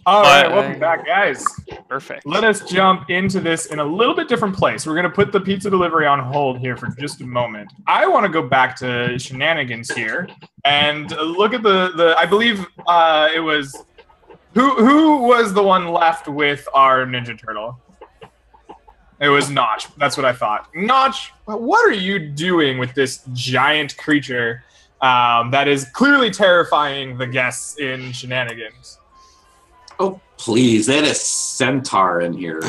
All right, welcome back, guys. Perfect. Let us jump into this in a little bit different place. We're going to put the pizza delivery on hold here for just a moment. I want to go back to Shenanigans here and look at the I believe it was who was the one left with our Ninja Turtle? It was Notch. That's what I thought. Notch, what are you doing with this giant creature that is clearly terrifying the guests in Shenanigans? Oh, please. They had a centaur in here.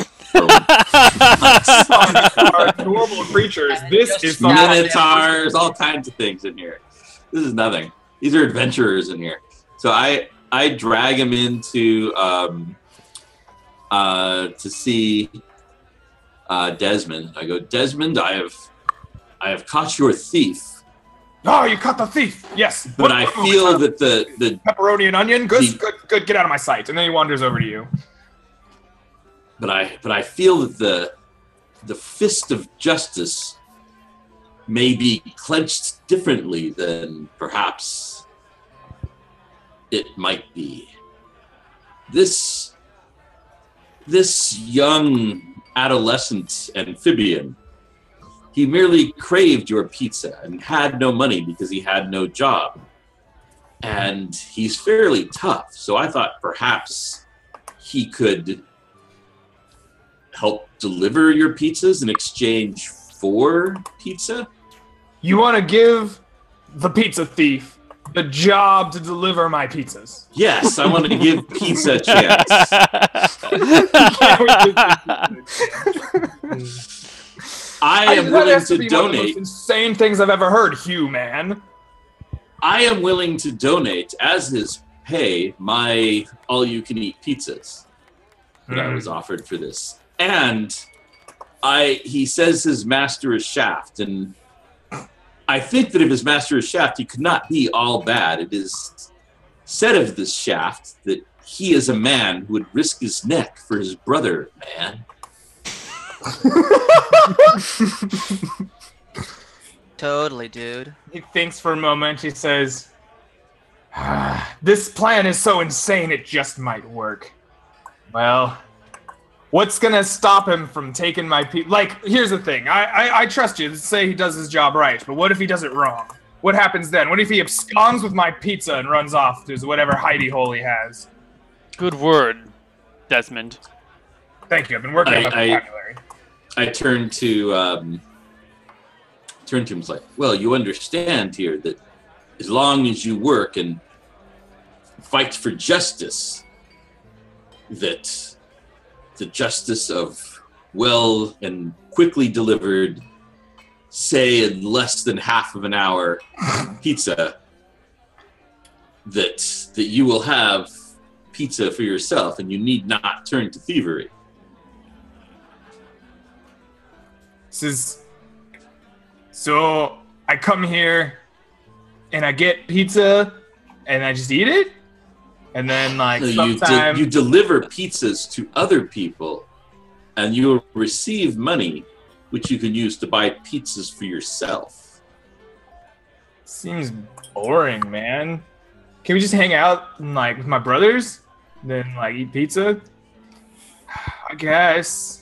Normal creatures. This is minotaurs, all kinds of things in here. This is nothing. These are adventurers in here. So I drag him into to see Desmond. I go, Desmond, I have caught your thief. Oh, you caught the thief. Yes. But I feel that the pepperoni and onion. Good. Get out of my sight. And then he wanders over to you. But I feel that the fist of justice may be clenched differently than perhaps it might be. This young adolescent amphibian, he merely craved your pizza and had no money because he had no job. And he's fairly tough, so I thought perhaps he could help deliver your pizzas in exchange for pizza? You want to give the pizza thief the job to deliver my pizzas? Yes, I want to give pizza a chance. I am willing to donate. One of the most insane things I've ever heard, Hugh, man. I am willing to donate as his pay my all-you-can-eat pizzas that I was offered for this. And he says his master is Shaft, and I think that if his master is Shaft, he could not be all bad. It is said of this Shaft that he is a man who would risk his neck for his brother, man. Totally, dude. He thinks for a moment. He says, this plan is so insane it just might work. Well, what's gonna stop him from taking my pizza? Like, here's the thing. I trust you. Let's say he does his job right, but what if he does it wrong? What happens then? What if he absconds with my pizza and runs off to whatever hidey hole he has? Good word, Desmond. Thank you. I've been working on my vocabulary. I turn to him and like, well, you understand here that as long as you work and fight for justice, that the justice of well and quickly delivered, say in less than half of an hour, pizza, that you will have pizza for yourself and you need not turn to thievery. So I come here and I get pizza and I just eat it, and then like sometime you deliver pizzas to other people and you will receive money which you can use to buy pizzas for yourself. Seems boring, man. Can we just hang out and, like, with my brothers, then like eat pizza? I guess.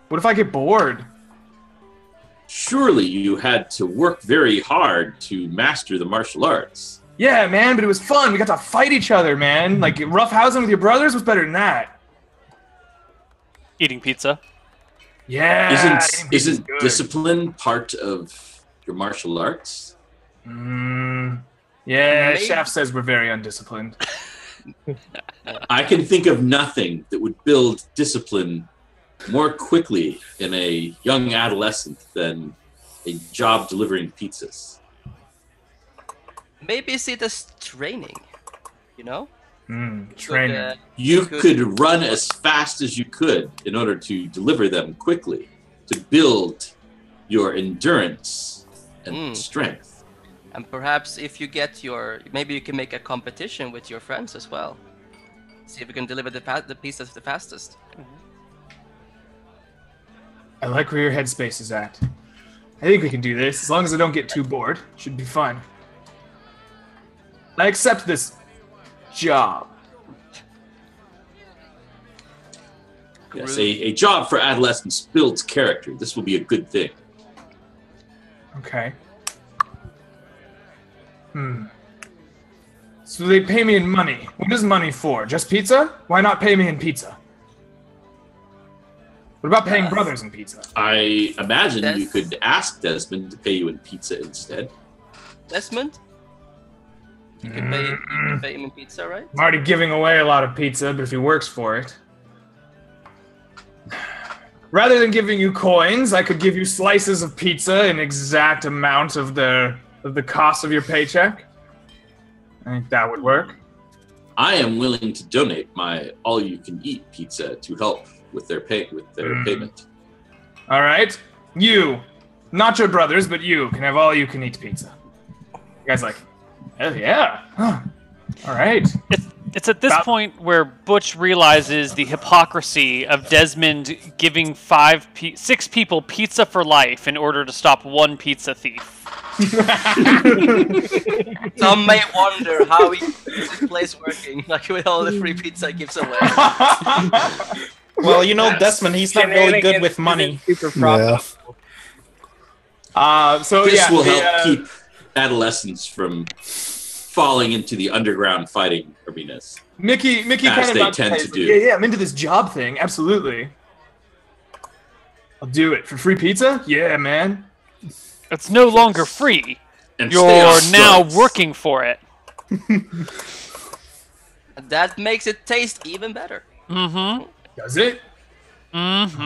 What if I get bored? Surely you had to work very hard to master the martial arts. Yeah, man, but it was fun. We got to fight each other, man. Like, roughhousing with your brothers was better than that. Eating pizza. Yeah. Isn't discipline part of your martial arts? Yeah, Maybe. Shaft says we're very undisciplined. I can think of nothing that would build discipline more quickly in a young adolescent than a job delivering pizzas. Maybe see it as training, you know? Training. You could run as fast as you could in order to deliver them quickly, to build your endurance and strength. And perhaps if you get maybe you can make a competition with your friends as well. See if you can deliver the pizzas the fastest. I like where your headspace is at. I think we can do this, as long as I don't get too bored. Should be fun. I accept this job. Yes, a job for adolescents builds character. This will be a good thing. Okay. So they pay me in money. What is money for? Just pizza? Why not pay me in pizza? What about paying brothers in pizza? I imagine you could ask Desmond to pay you in pizza instead. Desmond? You can pay him in pizza, right? I'm already giving away a lot of pizza, but if he works for it. Rather than giving you coins, I could give you slices of pizza in exact amount of the cost of your paycheck. I think that would work. I am willing to donate my all-you-can-eat pizza to help with their payment. All right, you, not your brothers, but you can have all-you-can-eat pizza. You guys like, hell yeah! Huh. All right. It's at this point where Butch realizes the hypocrisy of Desmond giving 6 people pizza for life in order to stop one pizza thief. Some may wonder how is this place working, like with all the free pizza he gives away. Well, you know, Desmond, he's not really good with money. Super profitable. So this will help keep adolescents from falling into the underground fighting arenas. Mickey kind of they tend to do. Yeah, I'm into this job thing. Absolutely. I'll do it for free pizza. Yeah, man. It's no longer free. And you're now working for it. That makes it taste even better. Mm-hmm. Does it? Mm-hmm.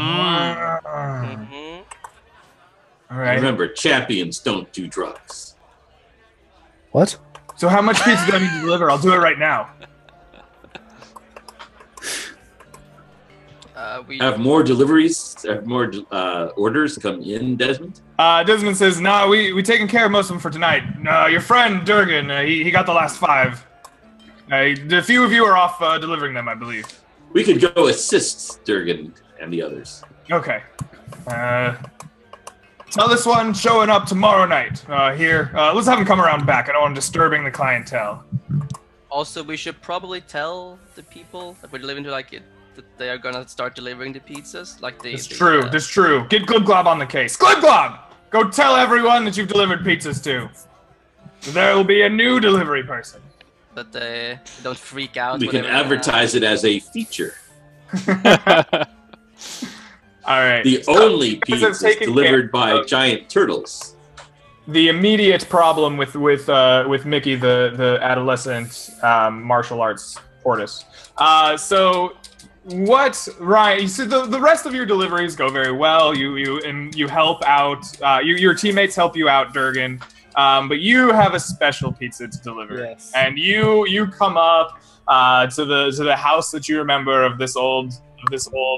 All right. Remember, champions don't do drugs. What? So how much pizza do I need to deliver? I'll do it right now. We have more deliveries, have more orders come in, Desmond? Desmond says, no, we taken care of most of them for tonight. Your friend, Durgan, he got the last 5. A few of you are off delivering them, I believe. We could go assist Durgan and the others. Okay. Tell this one showing up tomorrow night here. Let's have him come around back. I don't want him disturbing the clientele. Also, we should probably tell the people that we're delivering to, like, that they are gonna start delivering the pizzas. Like That's true. That's true. Get Glib on the case. Glib! Go tell everyone that you've delivered pizzas to. There will be a new delivery person. But they don't freak out. We can advertise it as a feature. All right. The only pizzas delivered by giant turtles. The immediate problem with Mickey, the adolescent martial arts tortoise. So what, Ryan? So the rest of your deliveries go very well. You help out. Your teammates help you out, Durgan. But you have a special pizza to deliver. Yes. And you come up to the house that you remember of this old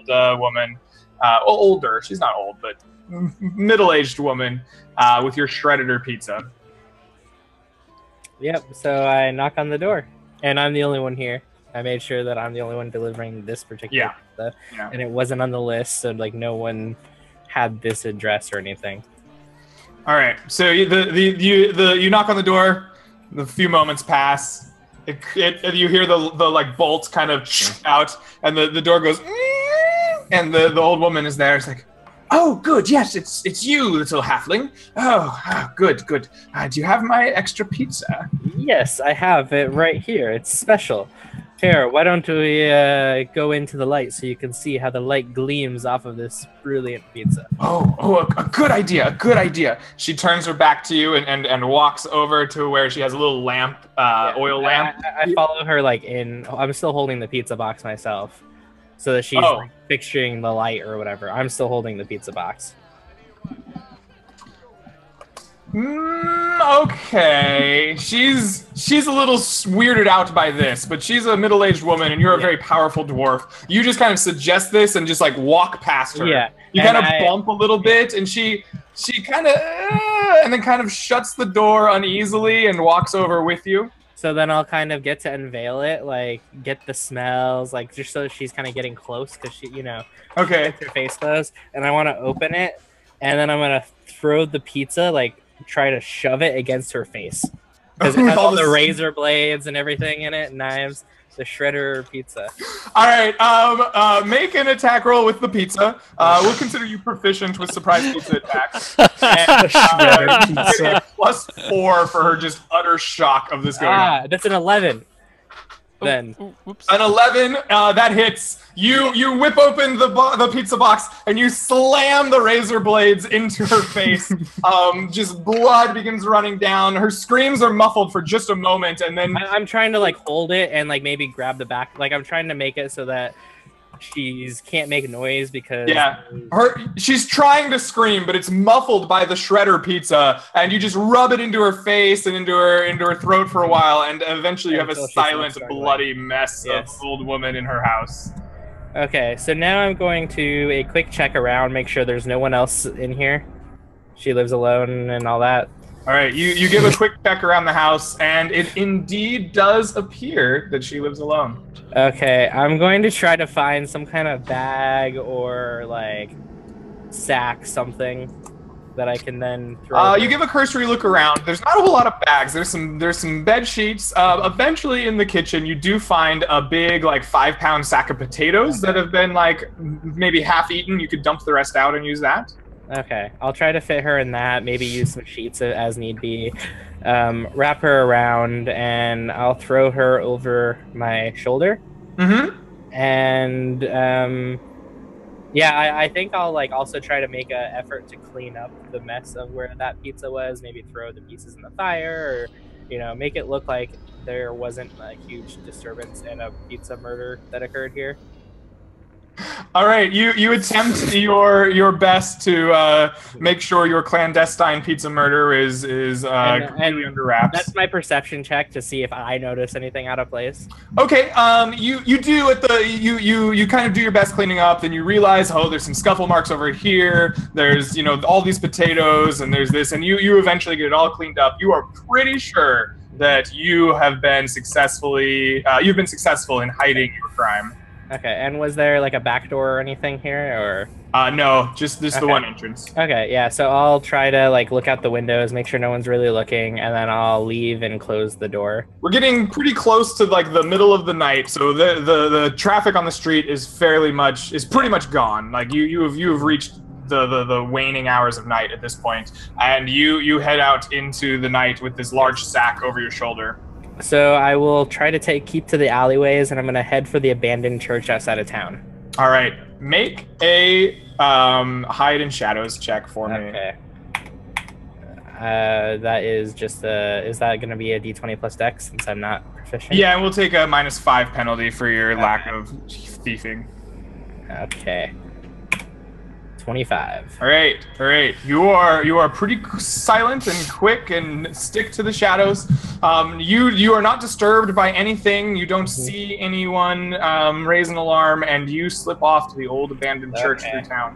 woman. Older. She's not old, but middle-aged woman with your shredder pizza. Yep, so I knock on the door, and I'm the only one here. I made sure that I'm the only one delivering this particular pizza, and it wasn't on the list, so like no one had this address or anything. All right, so you knock on the door. A few moments pass. You hear the like bolt kind of out, and the door goes. And the old woman is there. It's like, oh, good. Yes, it's you, little halfling. Oh, good. Do you have my extra pizza? Yes, I have it right here. It's special. Here, why don't we go into the light so you can see how the light gleams off of this brilliant pizza? A good idea. A good idea. She turns her back to you and walks over to where she has a little lamp, oil lamp. I follow her I'm still holding the pizza box myself. So that she's like, fixturing the light or whatever. I'm still holding the pizza box. Okay. She's a little weirded out by this, but she's a middle-aged woman, and you're a very powerful dwarf. You just kind of suggest this and just like walk past her. Yeah. You kind of bump a little bit, and she kind of and then kind of shuts the door uneasily and walks over with you. So then I'll kind of get to unveil it, like get the smells, like just so she's kind of getting close because she, gets her face closed, and I want to open it, and then I'm gonna throw the pizza, like try to shove it against her face because it has all the razor blades and everything in it, knives. The shredder pizza. All right. Make an attack roll with the pizza. We'll consider you proficient with surprise pizza attacks. And, Shredder pizza. +4 for her just utter shock of this going on. That's an 11. Then An 11 that hits. You whip open the pizza box and you slam the razor blades into her face. Just blood begins running down. Her screams are muffled for just a moment, and then I'm trying to like hold it and like maybe grab the back. Like I'm trying to make it so that she can't make noise because she's trying to scream, but it's muffled by the shredder pizza, and you just rub it into her face and into her throat for a while, and eventually you have a silent, bloody mess of old woman in her house. Okay, so now I'm going to a quick check around, make sure there's no one else in here. She lives alone and all that. All right, you give a quick check around the house, and it indeed does appear that she lives alone. Okay, I'm going to try to find some kind of bag or like sack, something that I can then throw. You give a cursory look around. There's not a whole lot of bags. There's some bed sheets. Eventually, in the kitchen, you do find a big like 5-pound sack of potatoes that have been like maybe half eaten. You could dump the rest out and use that. Okay, I'll try to fit her in that. Maybe use some sheets as need be. Wrap her around, and I'll throw her over my shoulder. Mm-hmm. And I think I'll like also try to make an effort to clean up the mess of where that pizza was. Maybe throw the pieces in the fire, or make it look like there wasn't a huge disturbance and a pizza murder that occurred here. All right, you attempt your best to make sure your clandestine pizza murder is completely under wraps. That's my perception check to see if I notice anything out of place. Okay, you do you kind of do your best cleaning up, then you realize, oh, there's some scuffle marks over here. There's all these potatoes, and there's this, and you eventually get it all cleaned up. You are pretty sure that you have been successful in hiding your crime. Okay, and was there like a back door or anything here, or? No, just the one entrance. Okay, yeah, so I'll try to like look out the windows, make sure no one's really looking, and then I'll leave and close the door. We're getting pretty close to like the middle of the night, so the traffic on the street is pretty much gone. Like you have reached the waning hours of night at this point, and you head out into the night with this large sack over your shoulder. So I will try to keep to the alleyways, and I'm going to head for the abandoned church outside of town. All right. Make a hide in shadows check for me. Okay. That is just is that going to be a D20 plus Dex since I'm not proficient? Yeah, and we'll take a -5 penalty for your lack of thieving. Okay. 25. All right. You are pretty silent and quick and stick to the shadows. You are not disturbed by anything. You don't see anyone raise an alarm, and you slip off to the old abandoned church through town.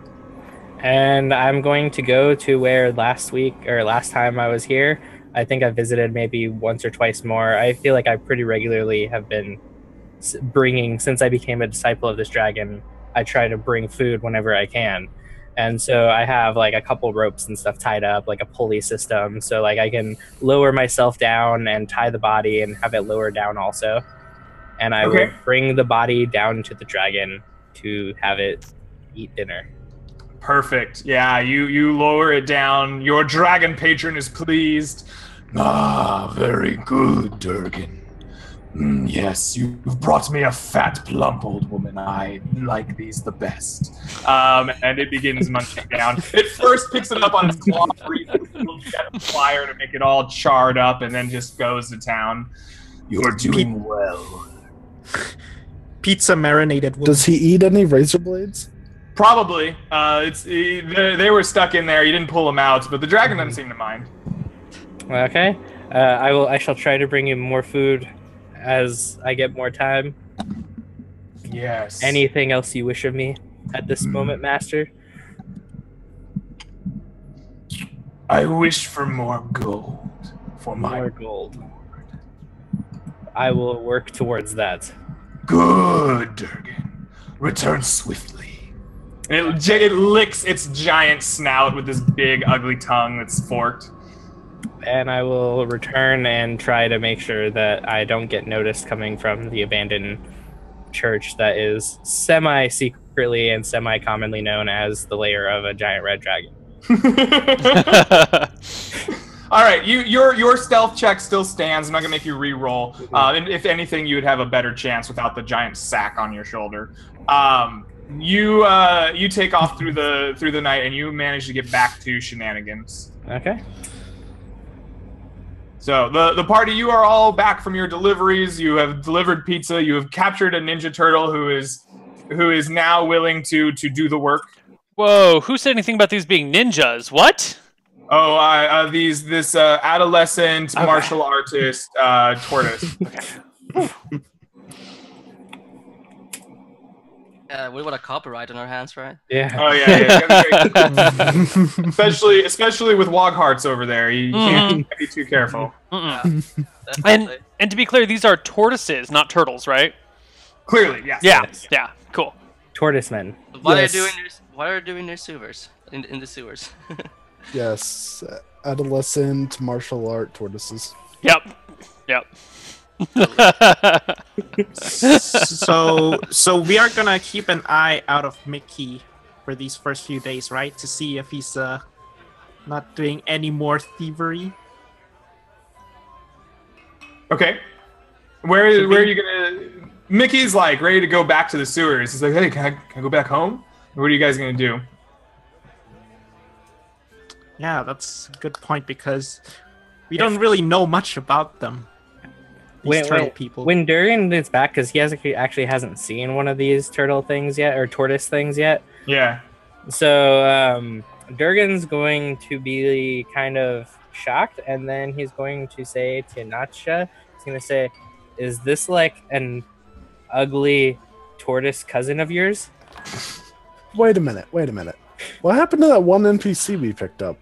And I'm going to go to where last time I was here, I think I visited maybe once or twice more. I feel like I pretty regularly have been bringing, since I became a disciple of this dragon, I try to bring food whenever I can. And so I have like a couple ropes and stuff tied up, like a pulley system. So like I can lower myself down and tie the body and have it lower down also. And I will bring the body down to the dragon to have it eat dinner. Perfect. Yeah, you lower it down. Your dragon patron is pleased. Ah, very good, Durgan. Yes, you've brought me a fat, plump old woman. I like these the best. And it begins munching down. It first picks it up on its claw, get a fire to make it all charred up, and then just goes to town. You're doing well. Pizza marinated woman. Does he eat any razor blades? Probably. They were stuck in there. You didn't pull them out, but the dragon doesn't seem to mind. Okay. I shall try to bring you more food as I get more time. Yes. Anything else you wish of me at this moment, Master? I wish for more gold for more gold. I will work towards that. Good, Durgan. Return swiftly. It licks its giant snout with this big, ugly tongue that's forked. and I will return and try to make sure that I don't get noticed coming from the abandoned church that is semi-secretly and semi-commonly known as the lair of a giant red dragon. All right, your stealth check still stands. I'm not gonna make you re-roll. And if anything, you would have a better chance without the giant sack on your shoulder. You take off through the night, and you manage to get back to Shenanigans. Okay. So the party, you are all back from your deliveries. You have delivered pizza. You have captured a ninja turtle who is now willing to do the work. Whoa! Who said anything about these being ninjas? What? Oh, this adolescent martial artist tortoise. Okay. We want a copyright on our hands, right? Yeah. Oh yeah. especially with wog hearts over there. You can't be too careful. And to be clear, these are tortoises, not turtles, right? Clearly, yes. Yeah. Cool. Tortoise men. What are you doing in the sewers? In the sewers. Yes, adolescent martial art tortoises. Yep. So we are gonna keep an eye out of Mickey for these first few days, right? To see if he's not doing any more thievery. Okay. Where are you gonna? Mickey's like ready to go back to the sewers. He's like, hey, can I go back home? What are you guys gonna do? Yeah, that's a good point because we don't really know much about them. These turtle people. When Durian is back, because he actually hasn't seen one of these turtle things yet, or tortoise things yet. Yeah. So Durgan's going to be kind of shocked, and then he's going to say to Nacha, he's going to say, is this like an ugly tortoise cousin of yours? Wait a minute. What happened to that one NPC we picked up?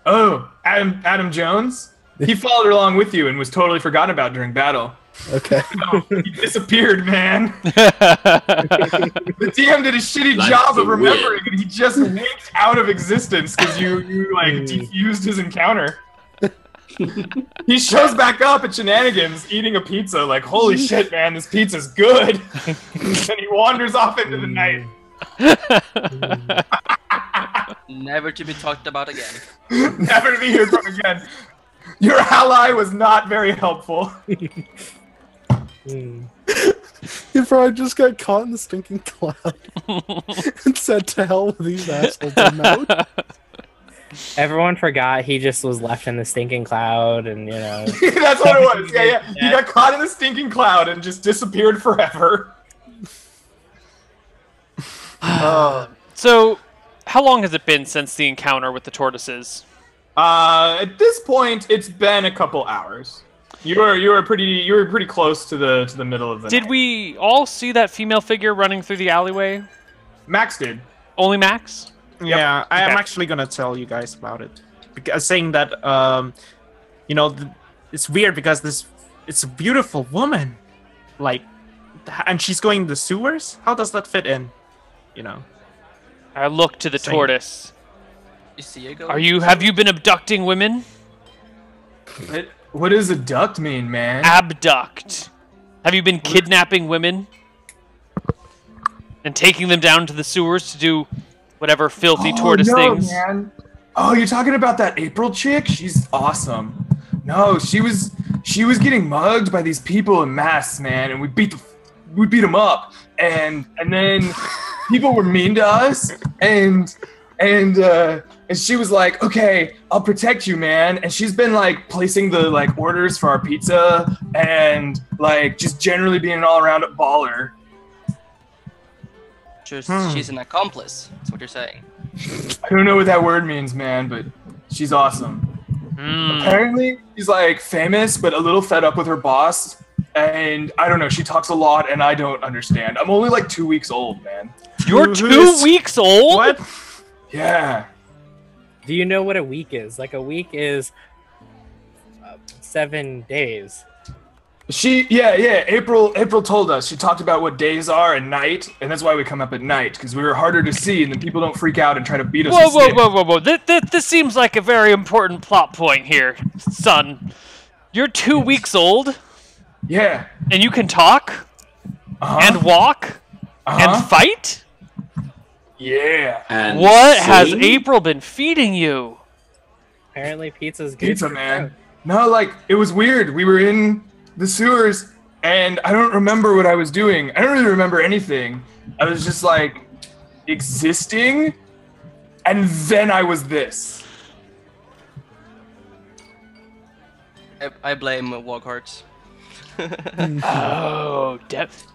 Oh, Adam Jones? He followed along with you and was totally forgotten about during battle. Okay. He disappeared, man. The DM did a shitty job of remembering, and he just winked out of existence because you like defused his encounter. He shows back up at Shenanigans eating a pizza, like, holy shit, man, this pizza's good. And he wanders off into the night. Never to be talked about again. Never to be heard from again. Your ally was not very helpful. If I just got caught in the stinking cloud and said to hell with these assholes, I'm out. Everyone forgot he just was left in the stinking cloud, and That's what it was. Yeah. He got caught in the stinking cloud and just disappeared forever. So, how long has it been since the encounter with the tortoises? At this point, it's been a couple hours. You were pretty close to the middle of the night. Did we all see that female figure running through the alleyway? Max did. Only Max? Yeah, Yep. I am Okay. actually gonna tell you guys about it, because saying that it's weird because it's a beautiful woman, like, and she's going to the sewers. How does that fit in? I look to the tortoise. You see it go? Have you been abducting women? What does abduct mean, man? Abduct. Have you been kidnapping women and taking them down to the sewers to do whatever filthy tortoise things? Man. Oh, you're talking about that April chick? She's awesome. No, she was getting mugged by these people in masks, man, and we beat them up, and then people were mean to us, and she was like, okay, I'll protect you, man. And she's been like placing the like orders for our pizza and like just generally being an all-around baller. She's an accomplice. That's what you're saying. I don't know what that word means, man, but she's awesome. Apparently, she's like famous, but a little fed up with her boss. And I don't know, she talks a lot and I don't understand. I'm only like 2 weeks old, man. You're 2 weeks old? What? Yeah. Do you know what a week is? Like, a week is 7 days. April told us. She talked about what days are and night, and that's why we come up at night, because we were harder to see, and then people don't freak out and try to beat us. Whoa. This seems like a very important plot point here, son. You're 2 weeks old? Yeah. And you can talk? And walk? And fight? Yeah. And what has April been feeding you? Apparently pizza's good. Pizza, man. No, like, it was weird. We were in the sewers, and I don't remember what I was doing. I don't really remember anything. I was just, like, existing, and then I was this. I blame Woghorts. Oh,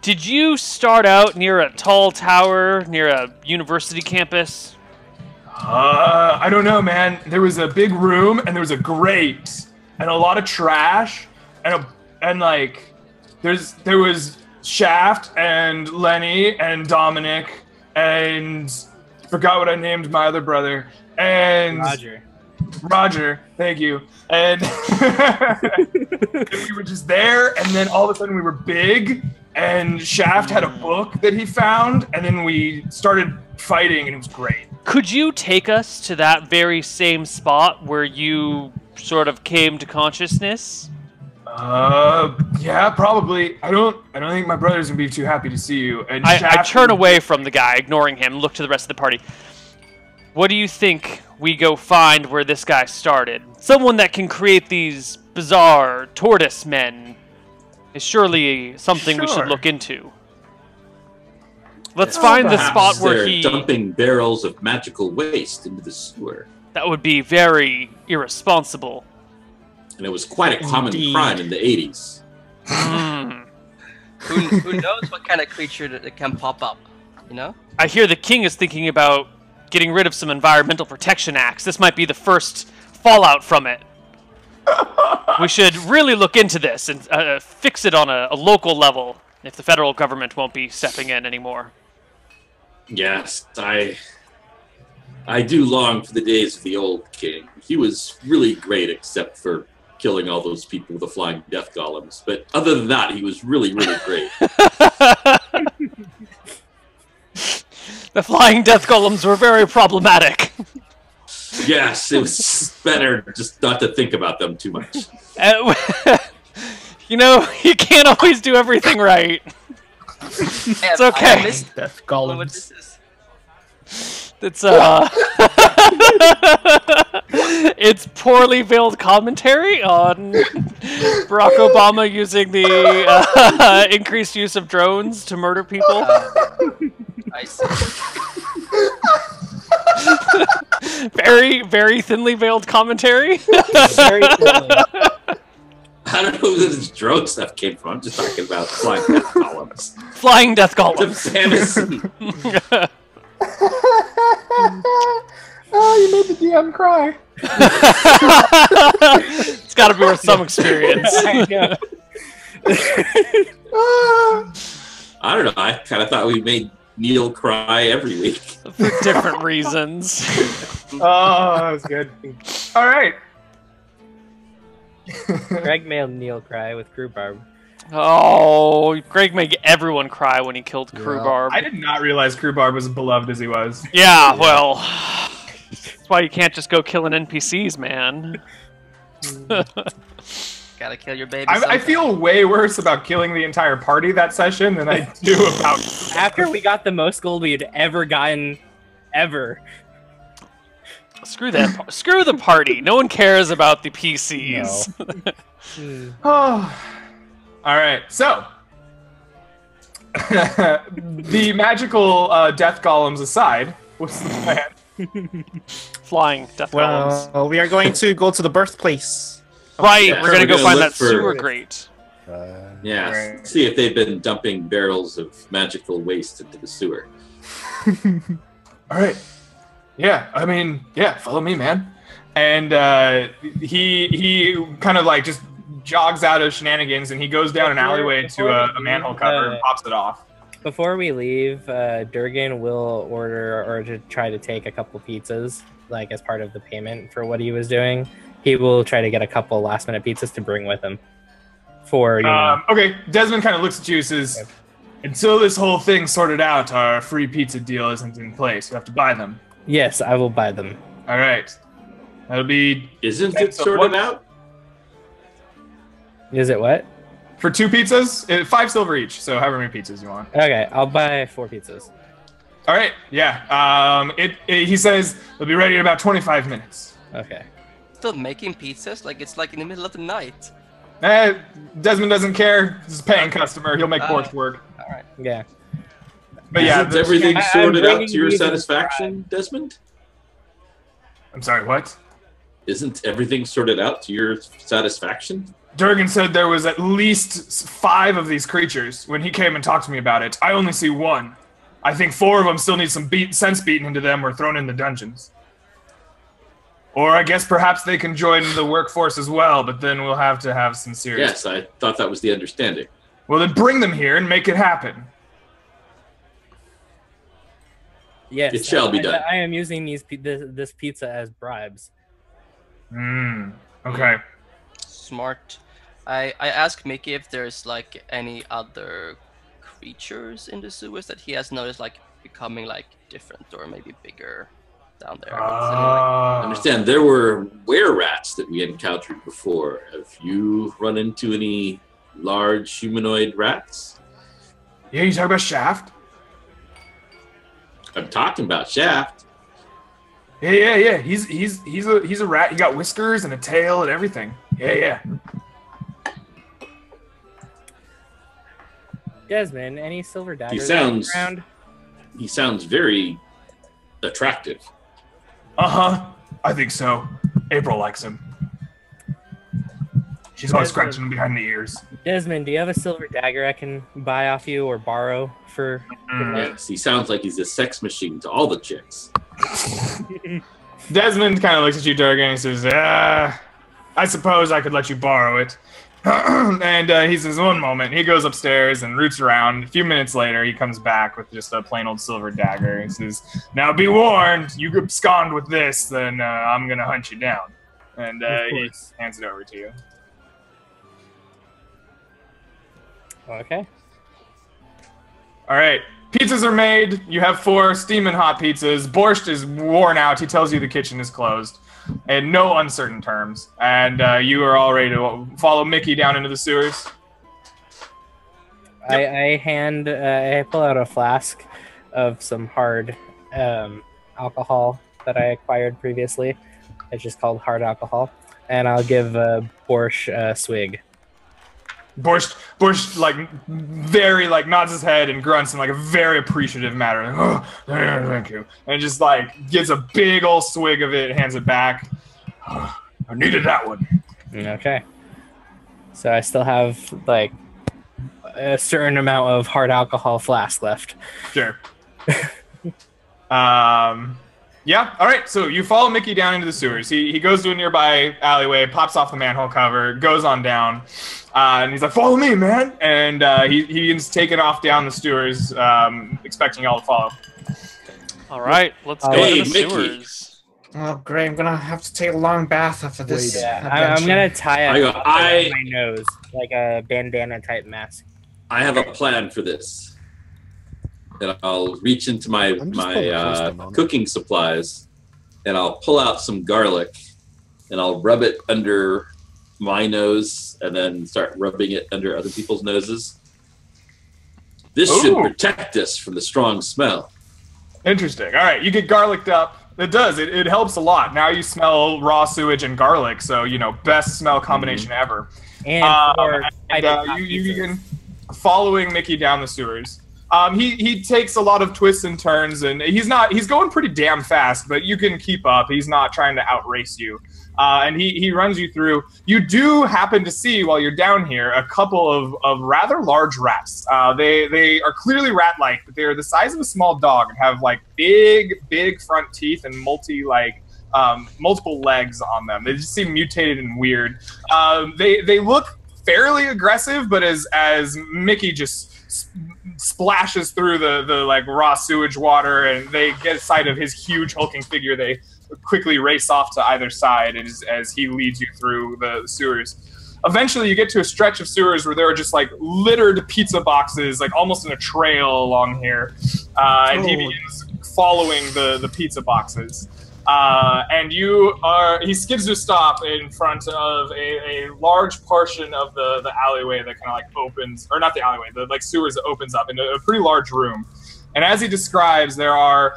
did you start out near a tall tower near a university campus? I don't know, man. There was a big room, and there was a grate, and a lot of trash, and like, there was Shaft and Lenny and Dominic and forgot what I named my other brother and Roger, thank you. And we were just there, and then all of a sudden we were big, and Shaft had a book that he found, and then we started fighting, and it was great. Could you take us to that very same spot where you sort of came to consciousness? Yeah, probably. I don't think my brother's gonna be too happy to see you. And I turn away from the guy, ignoring him, look to the rest of the party. What do you think we go find where this guy started? Someone that can create these bizarre tortoise men is surely something we should look into. Let's find the spot where he... dumping barrels of magical waste into the sewer. That would be very irresponsible. And it was quite a common crime in the 80s. Who knows what kind of creature that can pop up, you know? I hear the king is thinking about getting rid of some environmental protection acts. This might be the first fallout from it. We should really look into this and fix it on a local level if the federal government won't be stepping in anymore. Yes, I do long for the days of the old king. He was really great, except for killing all those people with the flying death golems. But other than that, he was really, really great. The flying death golems were very problematic. Yes, it was better just not to think about them too much. You know, you can't always do everything right. It's okay. Death golems. It's it's poorly veiled commentary on Barack Obama using the increased use of drones to murder people. I see. Very, very thinly veiled commentary. Very thinly. I don't know where this drone stuff came from. I'm just talking about flying death golems. Flying death golems. It's a fantasy. Oh, you made the DM cry. It's got to be worth some experience. I don't know. I kind of thought we made Neal cry every week. For different reasons. Oh, that was good. All right. Greg made Neal cry with Krob. Oh, Greg made everyone cry when he killed Krob. I did not realize Krob was as beloved as he was. Yeah, well, that's why you can't just go killing NPCs, man. Gotta kill your baby. I feel way worse about killing the entire party that session than I do about... After we got the most gold we'd ever gotten, ever. Screw that. Screw the party. No one cares about the PCs. No. Oh. All right, so the magical death golems aside, what's the plan? Flying death golems. Well, we are going to go to the birthplace. Right, Yeah, we're gonna go find that for- sewer grate. Yeah, see if they've been dumping barrels of magical waste into the sewer. All right. Yeah, I mean, yeah, follow me, man. And he kind of like just jogs out of Shenanigans, and he goes down an alleyway to a manhole cover and pops it off. Before we leave, Durgan will order or to try to take a couple pizzas, like as part of the payment for what he was doing. He will try to get a couple last-minute pizzas to bring with him For okay, Desmond kind of looks at you and says, until this whole thing's sorted out, our free pizza deal isn't in place. You have to buy them. Yes, I will buy them. All right. That'll be... Isn't it sorted out? Is it what? For 2 pizzas, 5 silver each, so however many pizzas you want. Okay, I'll buy 4 pizzas. All right, yeah. He says they'll be ready in about 25 minutes. Okay. Still making pizzas? Like it's like in the middle of the night. Desmond doesn't care. He's a paying customer. He'll make Borscht work. All right. Yeah. But yeah, Isn't everything sorted out to your these satisfaction, Desmond? I'm sorry, what? Isn't everything sorted out to your satisfaction? Durgan said there was at least 5 of these creatures. When he came and talked to me about it, I only see 1. I think 4 of them still need some sense beaten into them or thrown in the dungeons. Or I guess perhaps they can join the workforce as well, but then we'll have to have some serious... Yes, I thought that was the understanding. Well, then bring them here and make it happen. Yes, It shall be done. I am using this pizza as bribes. Okay. Smart. I asked Mickey if there's like any other creatures in the sewers that he has noticed like becoming like different or maybe bigger down there. I understand there were were-rats that we encountered before. Have you run into any large humanoid rats? Yeah, you talking about Shaft? I'm talking about Shaft. Yeah. He's a rat. He got whiskers and a tail and everything. Yeah. Desmond, any silver daggers around? He sounds very attractive. I think so. April likes him. She's always scratching him behind the ears. Desmond, do you have a silver dagger I can buy off you or borrow for? Yes, he sounds like he's a sex machine to all the chicks. Desmond kind of looks at you, Durgan, and he says, I suppose I could let you borrow it. And he says, one moment. He goes upstairs and roots around. A few minutes later, he comes back with just a plain old silver dagger. He says, now be warned, you abscond with this, then I'm going to hunt you down. And he hands it over to you. Okay. All right. Pizzas are made. You have 4 steaming hot pizzas. Borscht is worn out. He tells you the kitchen is closed. In no uncertain terms. And you are all ready to follow Mickey down into the sewers. I pull out a flask of some hard alcohol that I acquired previously. It's just called hard alcohol. And I'll give Borscht a swig. Borscht like very like nods his head and grunts in like a very appreciative manner. Like, oh, thank you. And just like gets a big old swig of it, hands it back. Oh, I needed that one. Okay. So I still have like a certain amount of hard alcohol flask left. Sure. Yeah, all right, so you follow Mickey down into the sewers. He goes to a nearby alleyway, pops off the manhole cover, goes on down, and he's like, follow me, man! And he's taken off down the sewers, expecting y'all to follow. All right, let's go to the sewers. Oh, great, I'm gonna have to take a long bath after this. I'm gonna tie it on my nose, like a bandana-type mask. I have a plan for this. And I'll reach into my cooking supplies, and I'll pull out some garlic, and I'll rub it under my nose, and then start rubbing it under other people's noses. This should protect us from the strong smell. Interesting. All right, you get garliced up. It does. It helps a lot. Now you smell raw sewage and garlic, so, you know, best smell combination ever. And you begin following Mickey down the sewers. He takes a lot of twists and turns, and he's going pretty damn fast, but you can keep up. He's not trying to outrace you. And he runs you through. You do happen to see, while you're down here, a couple of rather large rats. They are clearly rat-like, but they're the size of a small dog and have like big front teeth and multiple legs on them. They just seem mutated and weird. They look fairly aggressive, but as Mickey just splashes through the like raw sewage water and they get sight of his huge hulking figure, they quickly race off to either side as he leads you through the sewers. Eventually, you get to a stretch of sewers where there are just like littered pizza boxes, like almost in a trail along here. And he begins following the pizza boxes. And he skids to a stop in front of a large portion of the alleyway that kind of like opens, or not the alleyway, the like sewers that opens up into a pretty large room. And as he describes, there are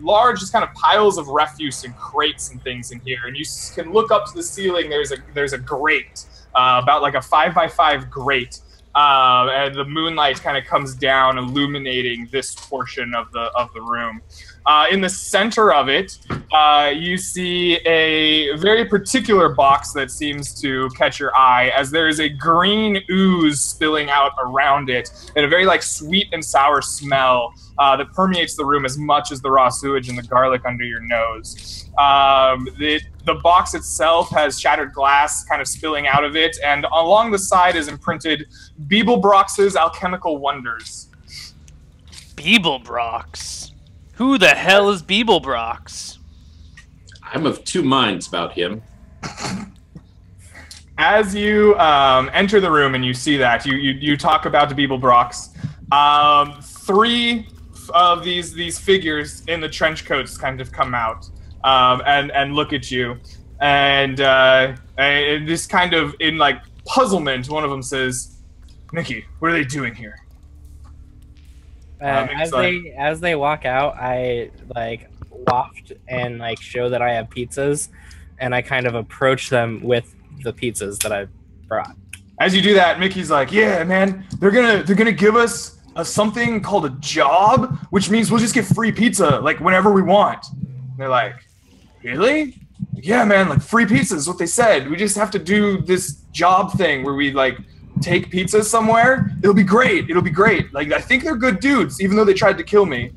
large, just kind of piles of refuse and crates and things in here. And you can look up to the ceiling. There's a grate, about like a 5x5 grate. And the moonlight kind of comes down, illuminating this portion of the room. In the center of it, you see a very particular box that seems to catch your eye, as there is a green ooze spilling out around it, and a very like sweet and sour smell that permeates the room as much as the raw sewage and the garlic under your nose. The box itself has shattered glass kind of spilling out of it, and along the side is imprinted Beeblebrox's Alchemical Wonders. Beeblebrox? Who the hell is Beeblebrox? I'm of two minds about him. As you enter the room and you see that, you talk about the Beeblebrox. Three of these figures in the trench coats kind of come out and look at you, and this kind of in like puzzlement, one of them says, "Mickey, what are they doing here?" As they walk out, I like waft and like show that I have pizzas, and I kind of approach them with the pizzas that I brought. As you do that, Mickey's like, "Yeah, man, they're gonna give us something called a job, which means we'll just get free pizza like whenever we want." And they're like, "Really?" "Yeah, man, like free pizza is what they said. We just have to do this job thing where we like take pizza somewhere. It'll be great. It'll be great. Like, I think they're good dudes, even though they tried to kill me."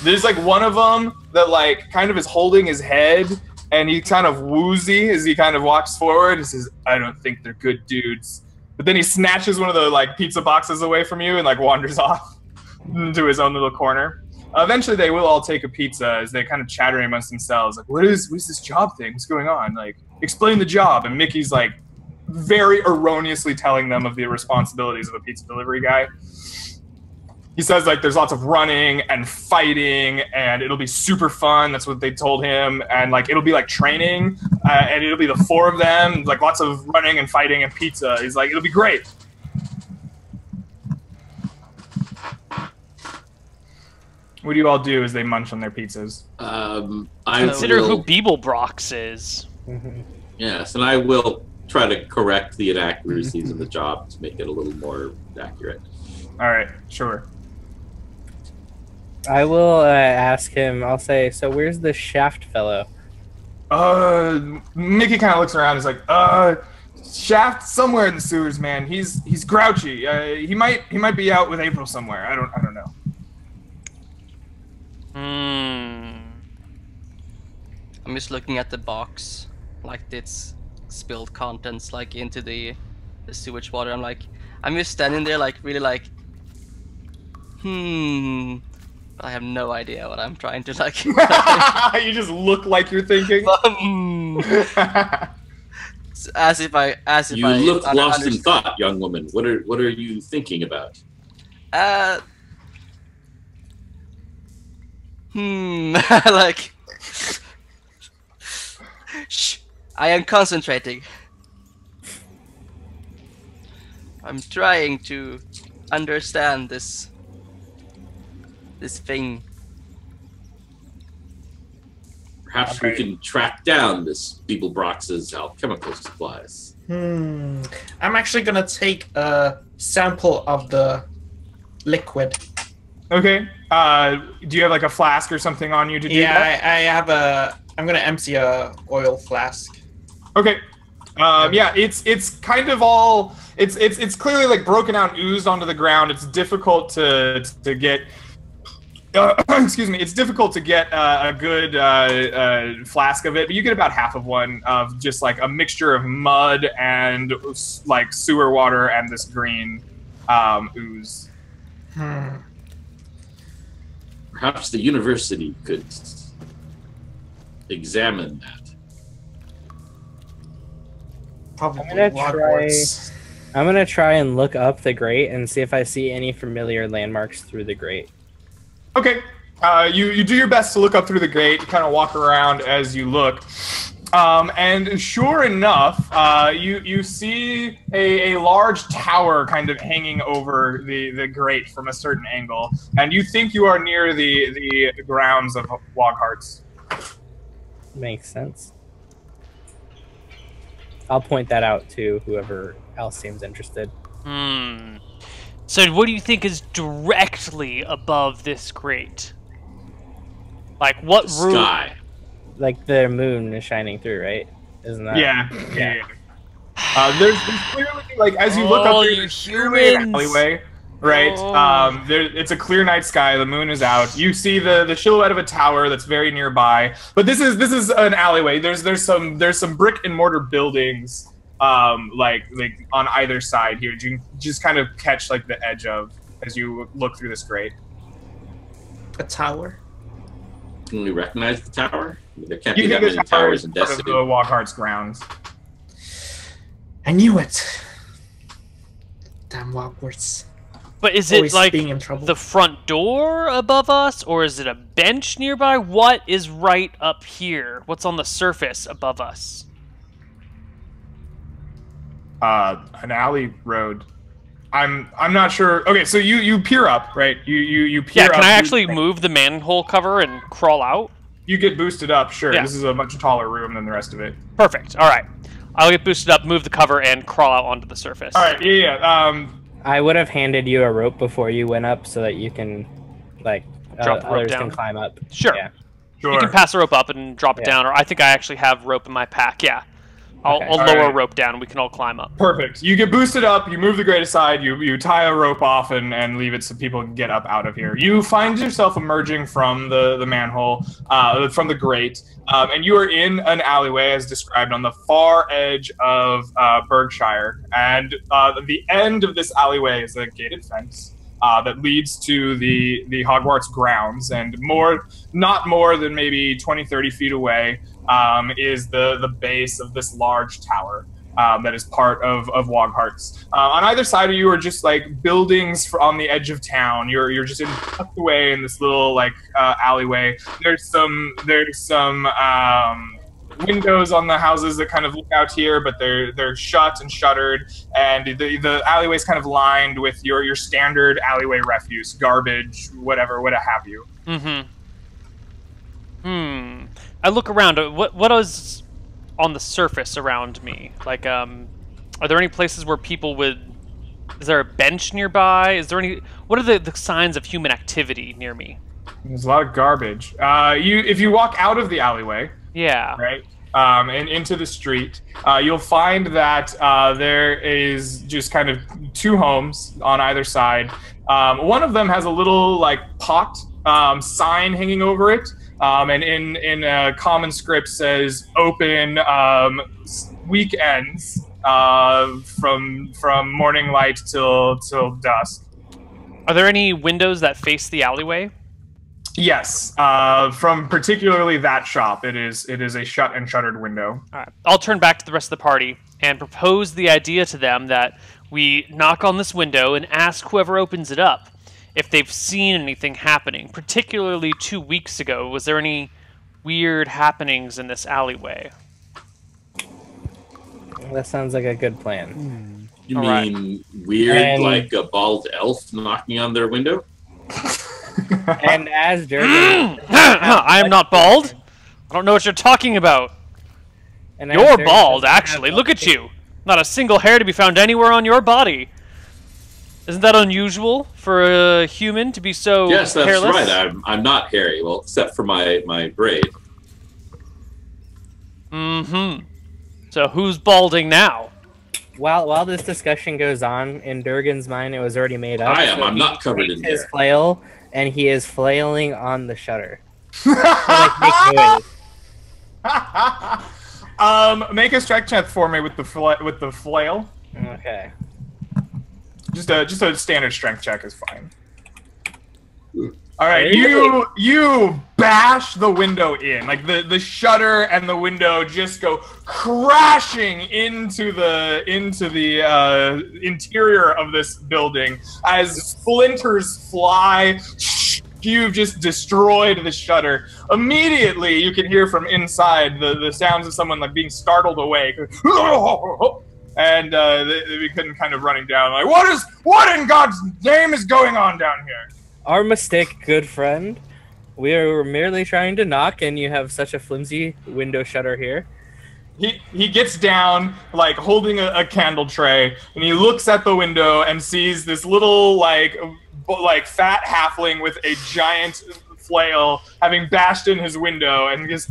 There's like one of them that like kind of is holding his head, and he's kind of woozy as he kind of walks forward. He says, "I don't think they're good dudes." But then he snatches one of the like pizza boxes away from you and like wanders off into his own little corner. Eventually, they will all take a pizza as they're kind of chattering amongst themselves. Like, what's this job thing? What's going on? Like, explain the job. And Mickey's like very erroneously telling them of the responsibilities of a pizza delivery guy. He says like there's lots of running and fighting, and it'll be super fun. That's what they told him. And like it'll be like training, and it'll be the four of them, like lots of running and fighting and pizza. He's like, it'll be great. What do you all do as they munch on their pizzas? Consider who Beeblebrox is. Yes, and I will try to correct the inaccuracies of the job to make it a little more accurate. All right, sure. I will ask him. I'll say, "So where's the Shaft fellow?" Mickey kind of looks around. He's like, Shaft somewhere in the sewers, man. He's grouchy. He might be out with April somewhere. I don't know." I'm just looking at the box, like its spilled contents, like into the sewage water. I'm just standing there, like really like, I have no idea what I'm trying to like. You just look like you're thinking. as if you look lost in thought, young woman. What are you thinking about? Like, shh, I am concentrating. I'm trying to understand this thing. Perhaps we can track down this Beeblebrox's alchemical supplies. I'm actually gonna take a sample of the liquid. Okay. Do you have like a flask or something on you to do that? Yeah, I have I'm gonna empty a oil flask. Okay. Yeah, it's kind of all it's clearly like broken out, oozed onto the ground. It's difficult to get. Excuse me. It's difficult to get a good flask of it, but you get about half of one of just like a mixture of mud and like sewer water and this green ooze. Perhaps the university could examine that. Probably I'm gonna try and look up the grate and see if I see any familiar landmarks through the grate. Okay. You do your best to look up through the grate. You kind of walk around as you look. And sure enough, you see a large tower kind of hanging over the grate from a certain angle, and you think you are near the grounds of Woghart's. Makes sense. I'll point that out to whoever else seems interested. So what do you think is directly above this grate? Like what room? Sky. Like the moon is shining through, right? Isn't that? Yeah. There's clearly, like, as you look up there, there's clearly an alleyway, right? It's a clear night sky. The moon is out. You see the silhouette of a tower that's very nearby. But this is an alleyway. There's some brick and mortar buildings, like on either side here. You can just kind of catch like the edge of as you look through this grate. A tower. Can we recognize the tower? There can't be that many towers in Destiny. Of the Woghart's grounds. I knew it. Damn Hogwarts. But is it Always like being in trouble. the front door above us, or is it a bench nearby? What is right up here? What's on the surface above us? An alley road. I'm not sure. Okay, so you peer up, right? You peer up. Yeah, can I actually move the manhole cover and crawl out? You get boosted up, sure. Yeah. This is a much taller room than the rest of it. Perfect. All right. I'll get boosted up, move the cover, and crawl out onto the surface. All right, yeah. I would have handed you a rope before you went up so that you can, like, Drop the rope others down. can climb up. Sure. Yeah. Sure. You can pass the rope up and drop it Yeah. down, or I think I actually have rope in my pack. Yeah. I'll Okay. lower Alright. rope down and we can all climb up. Perfect. You get boosted up, you move the grate aside, you tie a rope off and leave it so people can get up out of here. You find yourself emerging from the manhole, from the grate, and you are in an alleyway as described on the far edge of Berkshire. And the end of this alleyway is a gated fence that leads to the Hogwarts grounds, and not more than maybe 20, 30 feet away is the base of this large tower that is part of Woghart's. On either side of you are just like buildings on the edge of town. You're just tucked away in this little like alleyway. There's some windows on the houses that kind of look out here, but they're shut and shuttered, and the alleyway is kind of lined with your standard alleyway refuse, garbage, whatever, what have you. I look around. What is on the surface around me? Like, are there any places where people would? Is there a bench nearby? Is there any? What are the signs of human activity near me? There's a lot of garbage. If you walk out of the alleyway, Yeah. right, and into the street, you'll find that there is just kind of two homes on either side. One of them has a little like pot sign hanging over it. And in common script says open weekends from morning light till dusk. Are there any windows that face the alleyway? Yes, from particularly that shop, it is a shut and shuttered window. All right. I'll turn back to the rest of the party and propose the idea to them that we knock on this window and ask whoever opens it up if they've seen anything happening. Particularly 2 weeks ago, was there any weird happenings in this alleyway? That sounds like a good plan. You All mean weird, And- like a bald elf knocking on their window? And as Durgan, I am not bald. I don't know what you're talking about. and as You're Durgan bald, doesn't have actually. Look at you. Not a single hair to be found anywhere on your body. Isn't that unusual for a human to be so Yes, that's hairless? right. I'm not hairy. Well, except for my braid. So who's balding now? While this discussion goes on, in Durgan's mind, it was already made up. I am. so I'm he not covered takes in his hair. flail, and he is flailing on the shutter. To, like, make noise. Make a strength check for me with the flail. Okay. Just a standard strength check is fine. All right, you bash the window in. Like the shutter and the window just go crashing into the interior of this building as splinters fly. You've just destroyed the shutter. Immediately, you can hear from inside the sounds of someone like being startled awake. And they couldn't kind of running down like, what in God's name is going on down here? Our mistake, good friend. We were merely trying to knock, and you have such a flimsy window shutter here. He gets down, like, holding a candle tray, and he looks at the window and sees this little, like fat halfling with a giant flail having bashed in his window, and goes,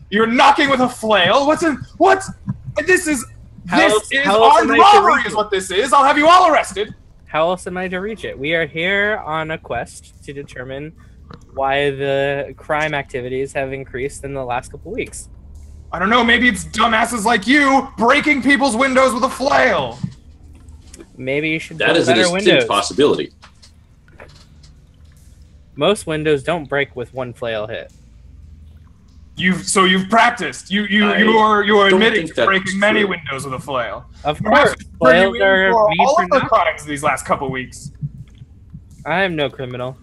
"You're knocking with a flail? This is armed robbery is what this is. I'll have you all arrested." How else am I to reach it? We are here on a quest to determine why the crime activities have increased in the last couple weeks. I don't know, maybe it's dumbasses like you breaking people's windows with a flail. Maybe you should That is a distinct possibility. Most windows don't break with one flail hit. You've practiced. You are admitting to breaking many windows with a flail. Of course, flails are all of the crimes these last couple weeks. I am no criminal.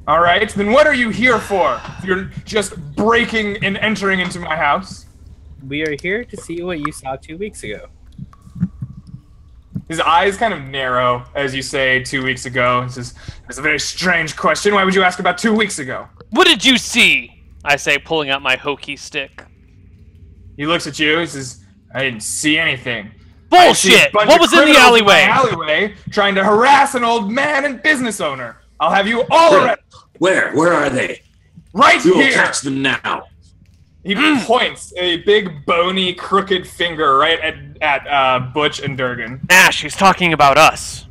All right, then what are you here for? If you're just breaking and entering into my house. We are here to see what you saw 2 weeks ago. His eyes kind of narrow as you say 2 weeks ago. He says, "It's a very strange question. Why would you ask about 2 weeks ago?" What did you see? I say, pulling out my hokey stick. He looks at you. He says, "I didn't see anything." Bullshit! What was in the alleyway? Trying to harass an old man and business owner. I'll have you all arrested. Where are they? Right here. We will here. catch them now. He points a big, bony, crooked finger right at Butch and Durgan. Ash, he's talking about us.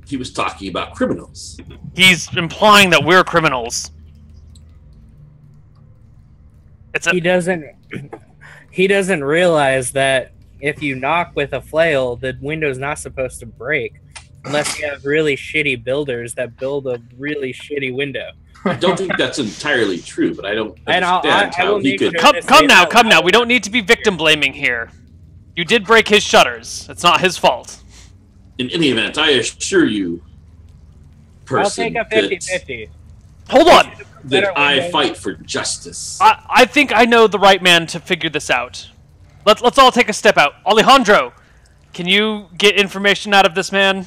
He was talking about criminals. He's implying that we're criminals. He doesn't realize that if you knock with a flail, the window's not supposed to break unless you have really shitty builders that build a really shitty window. I don't think that's entirely true, but I don't understand how he could... Come now. We don't need to be victim blaming here. You did break his shutters. It's not his fault. In any event, I assure you, person, I'll take a 50-50. Hold on. That I fight for justice. I think I know the right man to figure this out. Let's all take a step out. Alejandro, can you get information out of this man?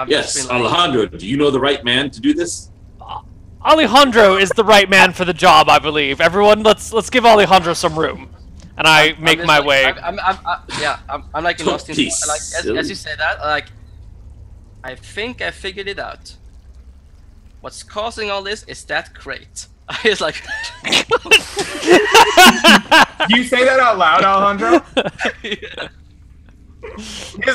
Yes, Alejandro, do you know the right man to do this? Alejandro is the right man for the job, I believe. Everyone, let's give Alejandro some room. And I make my way. I'm like lost in like as you say that, like I think I figured it out. What's causing all this is that crate. It's like Do you say that out loud, Alejandro? Yeah.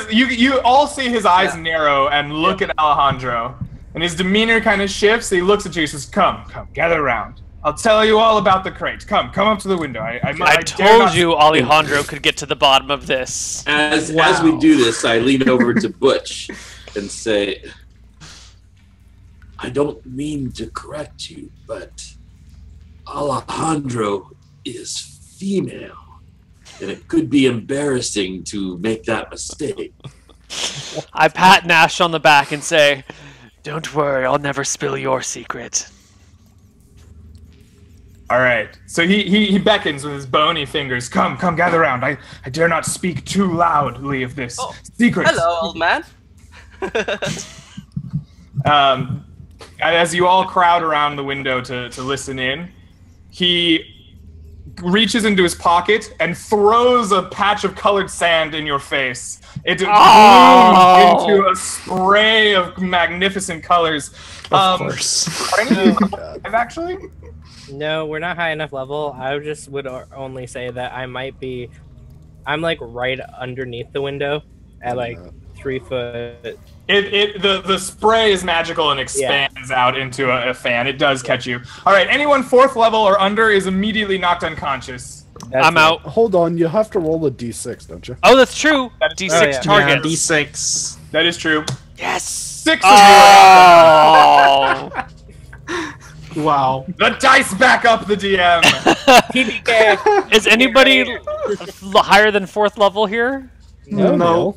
You all see his eyes narrow and look at Alejandro, and his demeanor kind of shifts. He looks at you and says, Come, gather around. I'll tell you all about the crate. Come up to the window. I told you Alejandro could get to the bottom of this. As we do this, I lean over to Butch and say, I don't mean to correct you, but Alejandro is female. And it could be embarrassing to make that mistake. I pat Nash on the back and say, Don't worry, I'll never spill your secret. All right. So he beckons with his bony fingers. Come, gather around. I dare not speak too loudly of this secret. Hello, old man. As you all crowd around the window to listen in, he reaches into his pocket and throws a patch of colored sand in your face. It blooms into a spray of magnificent colors. Of course. Are any of you alive, actually? No, we're not high enough level. I just would only say that I'm like right underneath the window at like 3 foot. The spray is magical and expands out into a fan. It does catch you. All right, anyone 4th level or under is immediately knocked unconscious. I'm out. Hold on, you have to roll a d6, don't you? Oh, that's true. D6 Yeah, target. D6. That is true. Yes. 6 of Oh. Wow. The dice back up the DM. TBK. Is anybody higher than 4th level here? No. No.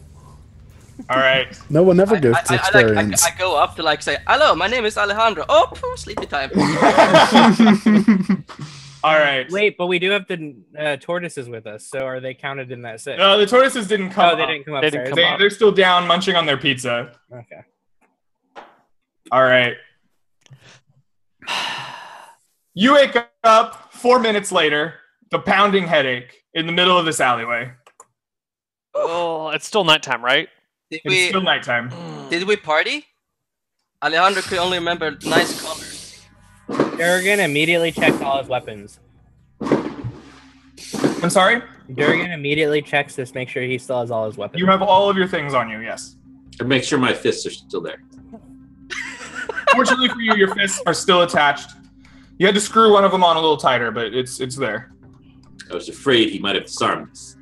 All right. No one ever goes to I experience. go up to like say, hello, my name is Alejandro. Oh, pooh, sleepy time. All right. Wait, but we do have the tortoises with us, so are they counted in that 6? The tortoises didn't come. Oh, they up. didn't come up. They didn't sorry. come up. They're still down, munching on their pizza. Okay. All right. You wake up 4 minutes later, the pounding headache in the middle of this alleyway. Oh, it's still nighttime, right? Did It's still nighttime. we party? Alejandro could only remember nice colors. Durgan immediately checks all his weapons. I'm sorry? Durgan immediately checks to make sure he still has all his weapons. You have all of your things on you, yes. And make sure my fists are still there. Fortunately for you, your fists are still attached. You had to screw one of them on a little tighter, but it's there. I was afraid he might have disarmed us.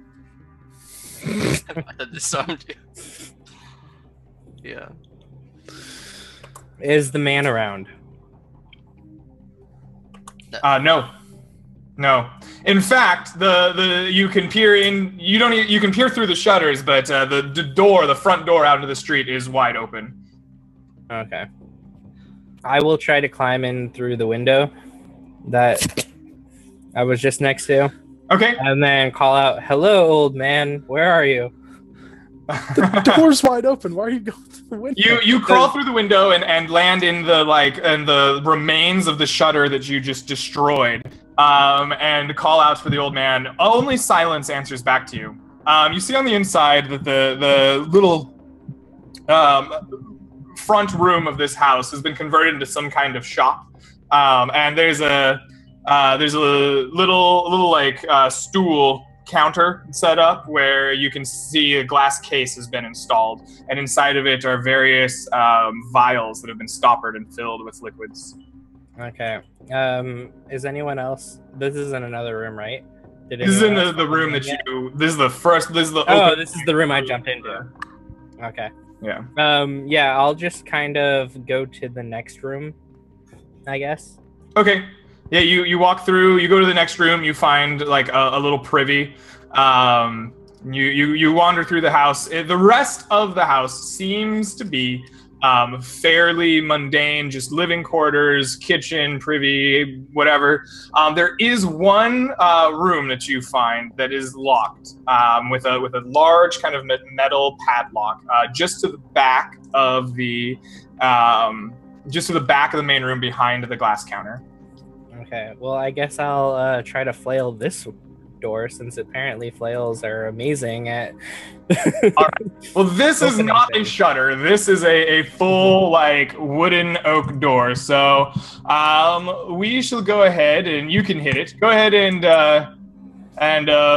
I disarmed you. Yeah. Is the man around? No. In fact, the you can peer in. You can peer through the shutters, but the front door out into the street is wide open. Okay. I will try to climb in through the window that I was just next to. Okay. And then call out, "Hello, old man. Where are you?" The door's wide open. Why are you going through the window? You crawl through the window and land in the remains of the shutter that you just destroyed. And call out for the old man. Only silence answers back to you. You see on the inside that the little front room of this house has been converted into some kind of shop. And there's a little like stool counter set up where you can see a glass case has been installed, and inside of it are various vials that have been stoppered and filled with liquids. Okay. Is anyone else? This is in another room, right? This is in the room that you. This is the first. This is the. This is the room I jumped into. Okay. Yeah. Yeah, I'll just kind of go to the next room, I guess. Okay. Yeah, you walk through. You go to the next room. You find like a little privy. You wander through the house. The rest of the house seems to be fairly mundane, just living quarters, kitchen, privy, whatever. There is one room that you find that is locked with a large kind of metal padlock just to the back of the main room behind the glass counter. Okay, well, I guess I'll try to flail this door, since apparently flails are amazing at... All right. Well, this is not a shutter. This is a full, like, wooden oak door. So we shall go ahead, and you can hit it. Go ahead and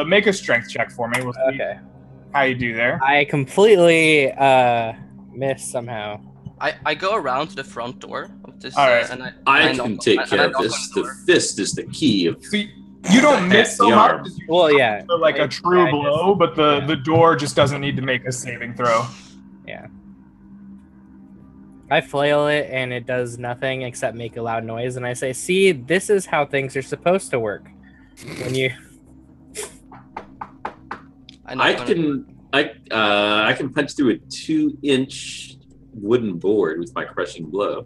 make a strength check for me. We'll see how you do there. I completely missed somehow. I go around to the front door of this, all right. and I can take care of this. The fist is the key of. See, you don't miss so much. Well, yeah. Like a true blow, but the door just doesn't need to make a saving throw. Yeah. I flail it, and it does nothing except make a loud noise, and I say, "See, this is how things are supposed to work." When you... I can punch through a 2-inch wooden board with my crushing blow.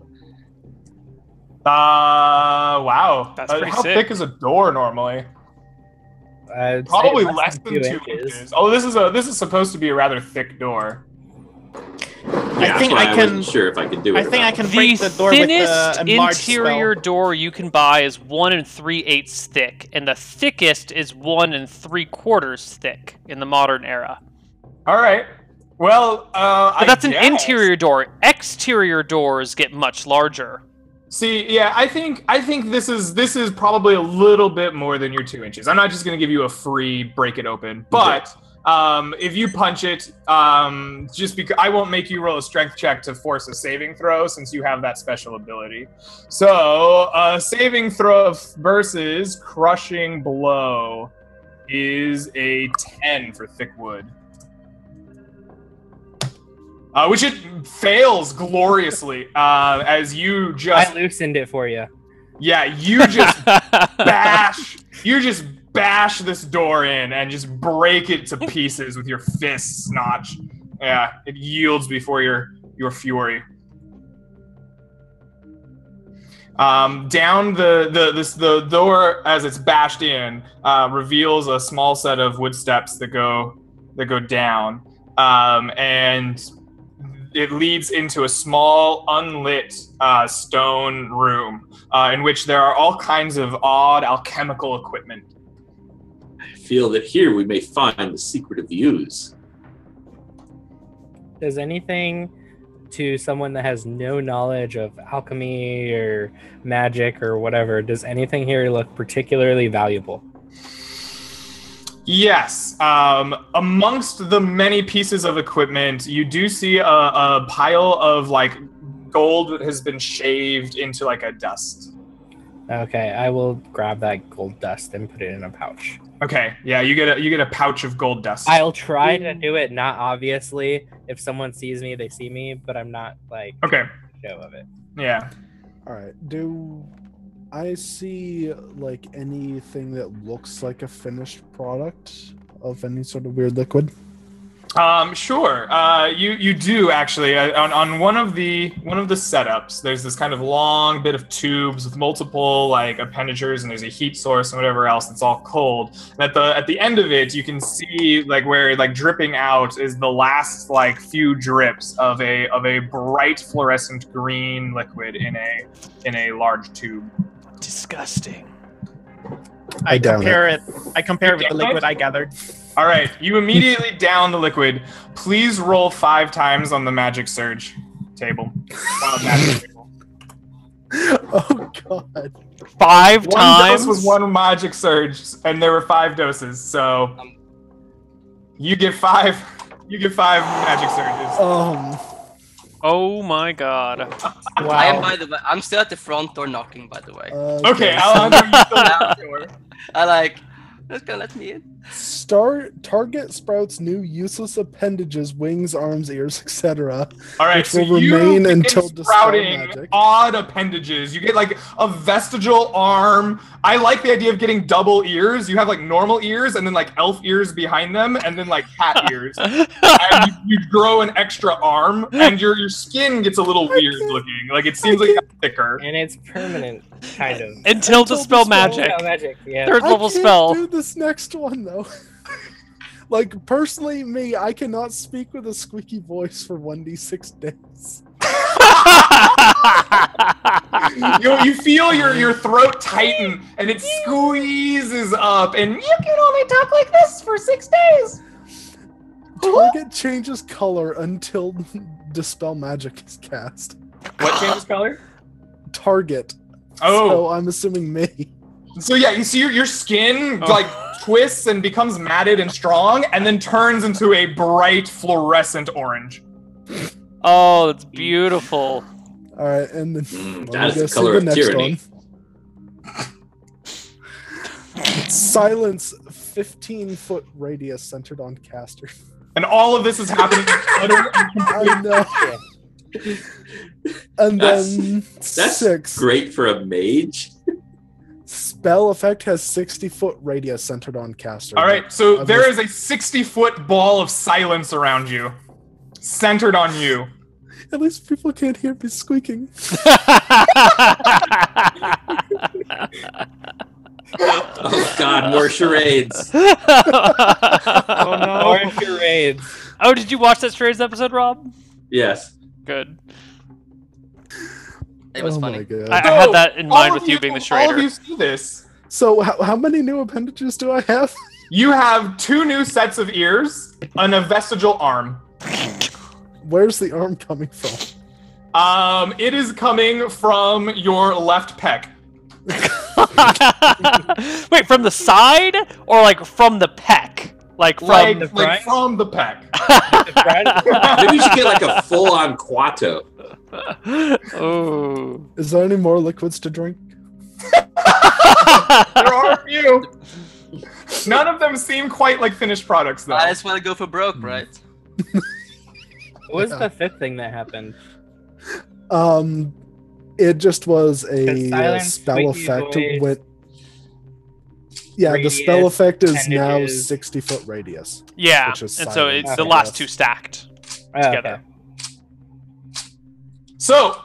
Wow. That's pretty how sick. thick is a door normally? I'd Probably say less than 2 inches. Oh, this is supposed to be a rather thick door. I think I I can. wasn't sure if I could do it. I think I can The break the door with thinnest a enlarged interior spell. door you can buy is 1 3/8 thick, and the thickest is 1 3/4 thick in the modern era. All right. Well, But that's an guess. interior door. Exterior doors get much larger. See, yeah, I think this is probably a little bit more than your 2 inches. I'm not just gonna give you a free break it open, but if you punch it, just because I won't make you roll a strength check to force a saving throw since you have that special ability. So saving throw versus crushing blow. is a 10 for thick wood. Which it fails gloriously, as you just... I loosened it for you. Yeah, you just bash this door in and just break it to pieces with your fists, Notch. Yeah, it yields before your fury. Down the door as it's bashed in reveals a small set of wood steps that go down, and it leads into a small unlit stone room in which there are all kinds of odd alchemical equipment. I feel that here we may find the secret of the ooze. Does anything to someone that has no knowledge of alchemy or magic or whatever, does anything here look particularly valuable? Yes. Amongst the many pieces of equipment, you do see a pile of like gold that has been shaved into like a dust. Okay, I will grab that gold dust and put it in a pouch. Okay, yeah, you get a pouch of gold dust. I'll try to do it not obviously. If someone sees me, they see me, but I'm not like okay show of it. Yeah. All right. Do I see like anything that looks like a finished product of any sort of weird liquid? Sure. You do actually. On one of the setups, there's this kind of long bit of tubes with multiple like appendages, and there's a heat source and whatever else. It's all cold. And at the end of it, you can see like where like dripping out is the last like few drips of a bright fluorescent green liquid in a large tube. Disgusting. I compare it with the liquid I gathered. All right, you immediately down the liquid. Please roll 5 times on the magic surge table. Magic table. Oh god! 5 times. One dose was 1 magic surge, and there were 5 doses. So you get 5. You get 5 magic surges. Oh my god. Wow. I am, by the way, I'm still at the front door knocking, by the way. Okay, I'll know you still at the door. I like, who's gonna let me in? Target sprouts new useless appendages, wings, arms, ears, etc. All right, which so will you remain begin until dispel sprouting magic. odd appendages. You get like a vestigial arm. I like the idea of getting double ears. You have like normal ears and then like elf ears behind them, and then like cat ears. And you grow an extra arm, and your skin gets a little weird looking. Like it seems like it's thicker. And it's permanent, kind of. Until dispel magic. Yeah. 3rd level spell. I can't do this next one though. Like personally, me, I cannot speak with a squeaky voice for 1d6 days. You feel your throat tighten and it squeezes up, and you can only talk like this for 6 days. Target changes color until dispel magic is cast. What changes color? Target. Oh, so I'm assuming me. So yeah, you see your skin like twists and becomes matted and strong, and then turns into a bright fluorescent orange. Oh, it's beautiful. All right, and then that is the color of tyranny. Silence 15-foot radius centered on caster. And all of this is happening. I know. And then that's 6. Great for a mage. Spell effect has 60-foot radius centered on caster. All right, so there is a 60-foot ball of silence around you, centered on you. At least people can't hear me squeaking. Oh god, more charades. Oh no. More charades. Oh, did you watch that charades episode, Rob? Yes. Good. It was funny. My God. I had that in mind with you being the All of charade. you see this. So how many new appendages do I have? You have 2 new sets of ears and a vestigial arm. Where's the arm coming from? It is coming from your left pec. Wait, from the side or like from the pec? Like from the like from the pec. Maybe you should get like a full-on Quato. Oh. Is there any more liquids to drink? There are a few. None of them seem quite like finished products, though. I just want to go for broke, right? What was the fifth thing that happened? It just was a silence, spell squeaky effect. voice, The radius, spell effect is now appendages. 60-foot radius. Yeah, Which is and so silence, it's the I last guess. two stacked Oh, together. okay. So,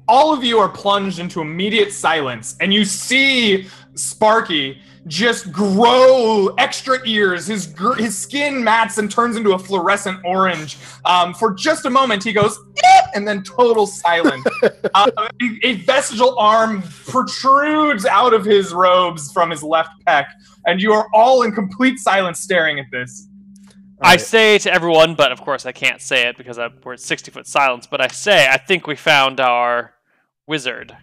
all of you are plunged into immediate silence, and you see Sparky just grow extra ears. His skin mats and turns into a fluorescent orange. For just a moment, he goes, "Eh," and then total silence. A vestigial arm protrudes out of his robes from his left pec, and you are all in complete silence staring at this. I say to everyone, but of course I can't say it because we're at 60-foot silence, but I say, I think we found our wizard.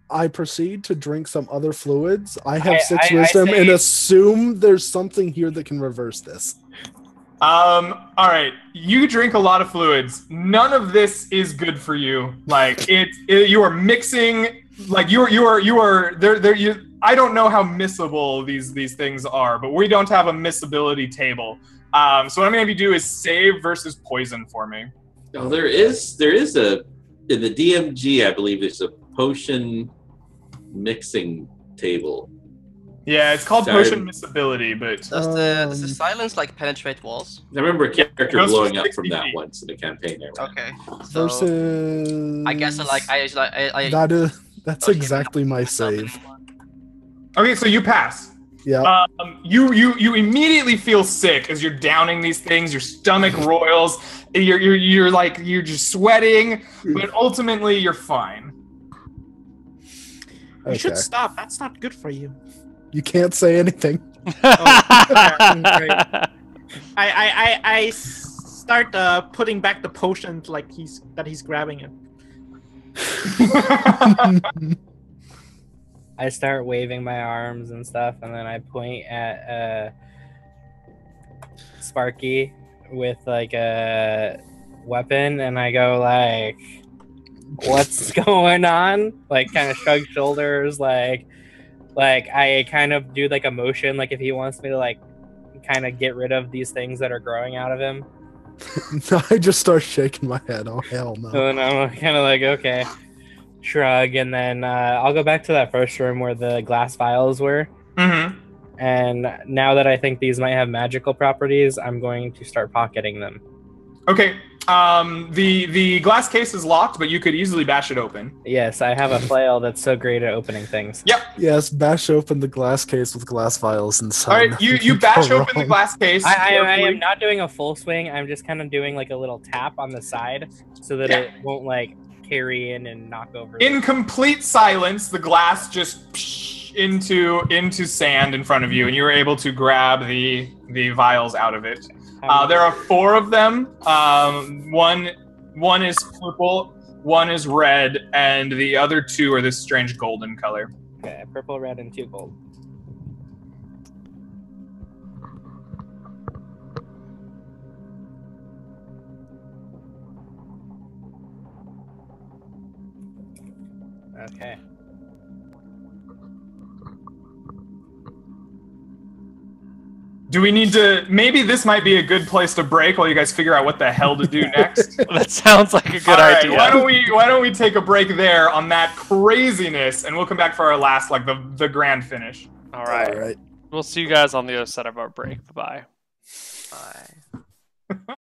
I proceed to drink some other fluids. I have I 6 wisdom say- and assume there's something here that can reverse this. All right, you drink a lot of fluids. None of this is good for you. Like you are mixing. Like you are there. I don't know how missable these things are, but we don't have a missability table. So what I'm going to do is save versus poison for me. Oh, there is a in the DMG, I believe there's a potion mixing table. Yeah, it's called Sorry. potion missability, but Does the silence like penetrate walls? I remember a character goes for blowing up 60 from that feet. once in a campaign. I ran. Okay. So Versus. I guess I That's Okay, exactly my myself save. okay, so you pass. Yeah. You immediately feel sick as you're downing these things. Your stomach roils. You're just sweating, but ultimately you're fine. You should Okay. stop. That's not good for you. You can't say anything. I start putting back the potion like he's grabbing it. I start waving my arms and stuff, and then I point at Sparky with like a weapon, and I go like, "What's going on?" Like, kind of shrug shoulders, like I kind of do like a motion, like if he wants me to like kind of get rid of these things that are growing out of him. I just start shaking my head. Oh, hell no. So then I'm kind of like, okay, shrug, and then I'll go back to that first room where the glass vials were. Mm-hmm. And now that I think these might have magical properties, I'm going to start pocketing them. Okay. The glass case is locked, but you could easily bash it open. Yes, I have a flail that's so great at opening things. Yep. Yes, bash open the glass case with glass vials inside. All right. Nothing You can bash go open the wrong. glass case. I carefully. am not doing a full swing. I'm just kind of doing like a little tap on the side so that it won't like carry in and knock over. In complete silence, the glass just into sand in front of you, and you were able to grab the vials out of it. There are 4 of them. One is purple, one is red, and the other 2 are this strange golden color. Okay, purple, red, and 2 gold. Okay. Do we need to? Maybe this might be a good place to break while you guys figure out what the hell to do next. That sounds like a good All right, idea. why don't we take a break there on that craziness, and we'll come back for our last, like the grand finish. All right. All right. We'll see you guys on the other side of our break. Bye-bye. Bye.